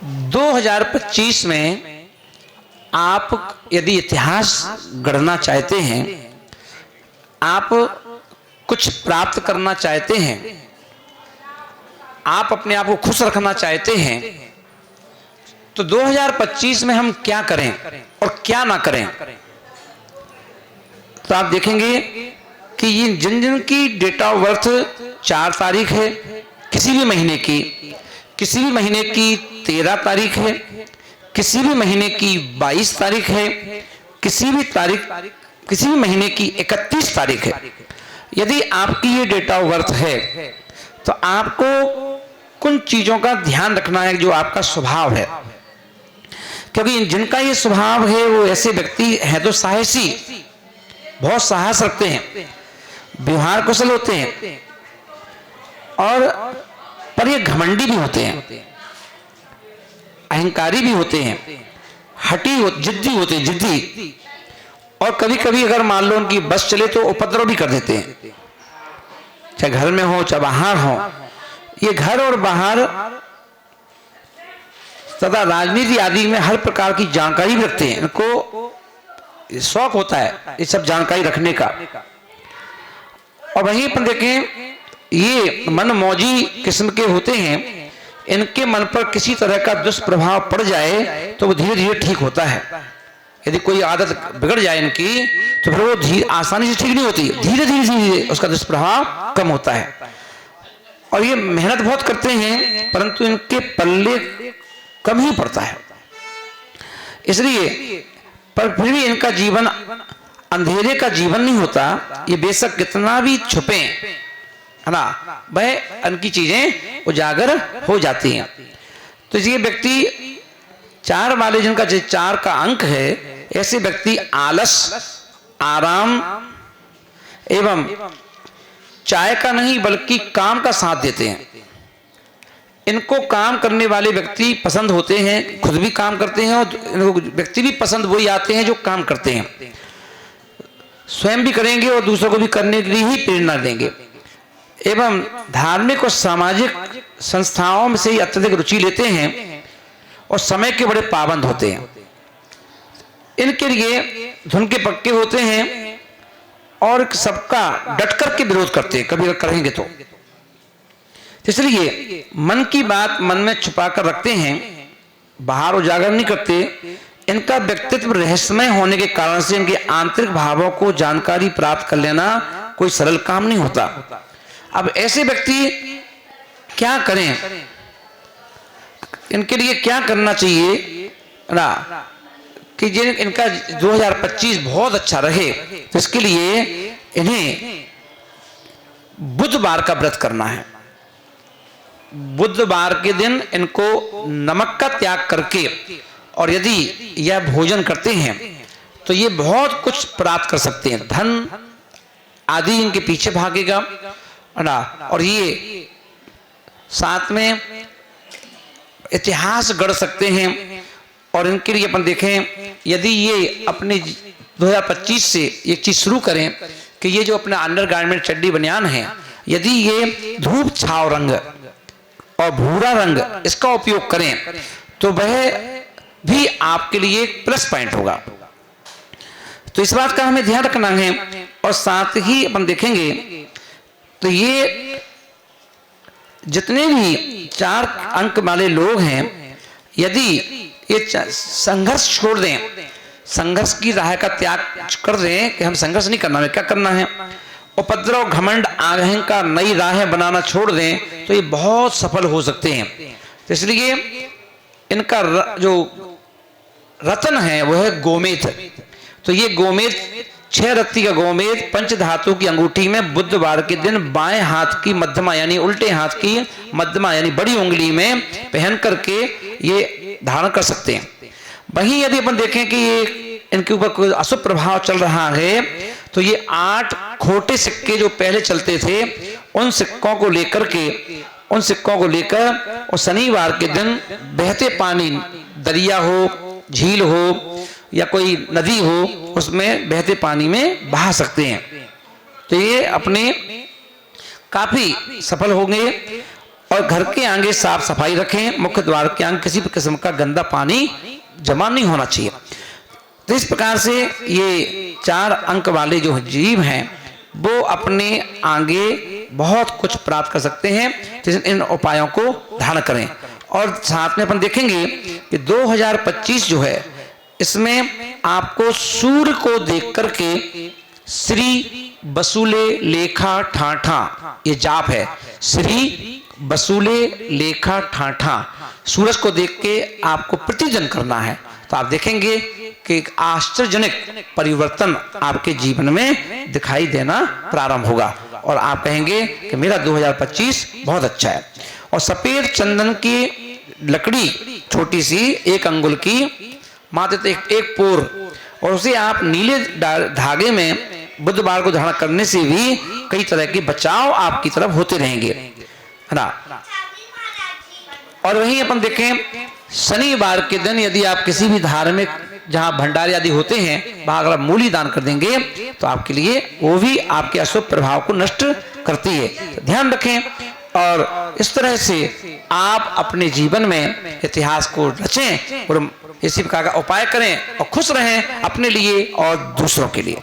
2025 में आप यदि इतिहास गढ़ना चाहते हैं, आप कुछ प्राप्त करना चाहते हैं, आप अपने आप को खुश रखना चाहते हैं, तो 2025 में हम क्या करें और क्या ना करें। तो आप देखेंगे कि ये जिन जिन की डेट ऑफ बर्थ 4 तारीख है, किसी भी महीने की, किसी भी महीने की 13 तारीख है, किसी भी महीने की 22 तारीख है, किसी भी महीने की 31 तारीख है, यदि आपकी ये डेट ऑफ बर्थ है तो आपको कुछ चीजों का ध्यान रखना है जो आपका स्वभाव है। क्योंकि जिनका ये स्वभाव है वो ऐसे व्यक्ति हैं तो साहसी, बहुत साहस रखते हैं, व्यवहार कुशल होते हैं, और पर ये घमंडी भी होते हैं, अहंकारी भी होते हैं, जिद्दी होते हैं, जिद्दी। और कभी कभी अगर मान लो उनकी बस चले तो उपद्रव भी कर देते हैं, चाहे घर में हो चाहे बाहर हो। ये घर और बाहर तथा राजनीति आदि में हर प्रकार की जानकारी भी रखते हैं, इनको शौक होता है ये सब जानकारी रखने का। और वहीं पर देखें, ये मन मौजी किस्म के होते हैं, इनके मन पर किसी तरह का दुष्प्रभाव पड़ जाए तो वो धीरे धीरे ठीक होता है। यदि कोई आदत बिगड़ जाए इनकी तो फिर वो आसानी से ठीक नहीं होती, धीरे धीरे उसका दुष्प्रभाव कम होता है। और ये मेहनत बहुत करते हैं परंतु इनके पल्ले कम ही पड़ता है, इसलिए पर फिर भी इनका जीवन अंधेरे का जीवन नहीं होता। ये बेशक कितना भी छुपे है ना, वह इनकी चीजें उजागर हो जाती हैं। तो ये व्यक्ति 4 वाले जिनका 4 का अंक है, ऐसे व्यक्ति आलस, आराम एवं चाय का नहीं बल्कि काम का साथ देते हैं। इनको काम करने वाले व्यक्ति पसंद होते हैं, खुद भी काम करते हैं, और इनको व्यक्ति भी पसंद वही आते हैं जो काम करते हैं, स्वयं भी करेंगे और दूसरों को भी करने के लिए ही प्रेरणा देंगे। एवं धार्मिक और सामाजिक संस्थाओं में से ही अत्यधिक रुचि लेते हैं और समय के बड़े पाबंद होते हैं। इनके लिए धुन के पक्के होते हैं और सबका डट कर के विरोध करते हैं, कभी करेंगे तो। इसलिए मन की बात मन में छुपा कर रखते हैं, बाहर उजागर नहीं करते। इनका व्यक्तित्व रहस्यमय होने के कारण से इनके आंतरिक भावों को जानकारी प्राप्त कर लेना कोई सरल काम नहीं होता। अब ऐसे व्यक्ति क्या करें, इनके लिए क्या करना चाहिए ना कि जिन इनका 2025 बहुत अच्छा रहे, तो इसके लिए इन्हें बुधवार का व्रत करना है। बुधवार के दिन इनको नमक का त्याग करके, और यदि यह भोजन करते हैं तो ये बहुत कुछ प्राप्त कर सकते हैं, धन आदि इनके पीछे भागेगा ना। और ये साथ में इतिहास गढ़ सकते हैं। और इनके लिए अपन देखें, यदि ये अपने 2025 से एक चीज शुरू करें कि ये जो अपना अंडरगारमेंट चड्डी बनियान है, यदि ये धूप छाव रंग और भूरा रंग इसका उपयोग करें तो वह भी आपके लिए एक प्लस पॉइंट होगा। तो इस बात का हमें ध्यान रखना है। और साथ ही अपन देखेंगे तो ये जितने भी 4 अंक वाले लोग हैं, यदि ये संघर्ष छोड़ दें, संघर्ष की राह का त्याग कर दें कि हम संघर्ष नहीं करना है, क्या करना है, उपद्रव घमंड अहंकार नई राहें बनाना छोड़ दें तो ये बहुत सफल हो सकते हैं। तो इसलिए इनका जो रत्न है वह है गोमेद। तो ये गोमेद 6 रत्ती का गोमेद पंचधातु की अंगूठी में बुधवार के दिन बाएं हाथ की मध्यमा यानी उल्टे हाथ की मध्यमा यानी बड़ी उंगली में पहन करके ये धारण कर सकते हैं। वहीं यदि अपन देखें कि ये इनके ऊपर कोई अशुभ प्रभाव चल रहा है तो ये 8 खोटे सिक्के जो पहले चलते थे उन सिक्कों को लेकर और शनिवार के दिन बहते पानी, दरिया हो, झील हो या कोई नदी हो, उसमें बहते पानी में बहा सकते हैं। तो ये अपने काफी सफल होंगे। और घर के आगे साफ सफाई रखें। मुख्य द्वार के आगे किसी भी किस्म का गंदा पानी जमा नहीं होना चाहिए। तो इस प्रकार से ये 4 अंक वाले जो जीव हैं वो अपने आगे बहुत कुछ प्राप्त कर सकते हैं, जिस इन उपायों को धारण करें। और साथ में अपन देखेंगे कि 2025 जो है इसमें आपको सूर्य को देख करके श्री बसूले लेखा ठाठा ये जाप है। श्री बसूले लेखा ठाठा सूरज को देख के आपको प्रतिजन करना है। तो आप देखेंगे कि एक आश्चर्यजनक परिवर्तन आपके जीवन में दिखाई देना प्रारंभ होगा और आप कहेंगे कि मेरा 2025 बहुत अच्छा है। और सफेद चंदन की लकड़ी छोटी सी 1 अंगुल की मात्र एक पोर, और उसे आप नीले धागे में बुधवार को धारण करने से भी कई तरह के बचाव आपकी तरफ होते रहेंगे, है ना। और वहीं अपन देखें शनिवार के दिन यदि आप किसी भी धार्मिक जहां भंडारे आदि होते हैं वहां अगर आप मूली दान कर देंगे तो आपके लिए वो भी आपके अशुभ प्रभाव को नष्ट करती है। तो ध्यान रखें और इस तरह से आप अपने जीवन में इतिहास को रचें और इसी प्रकार का उपाय करें और खुश रहें अपने लिए और दूसरों के लिए।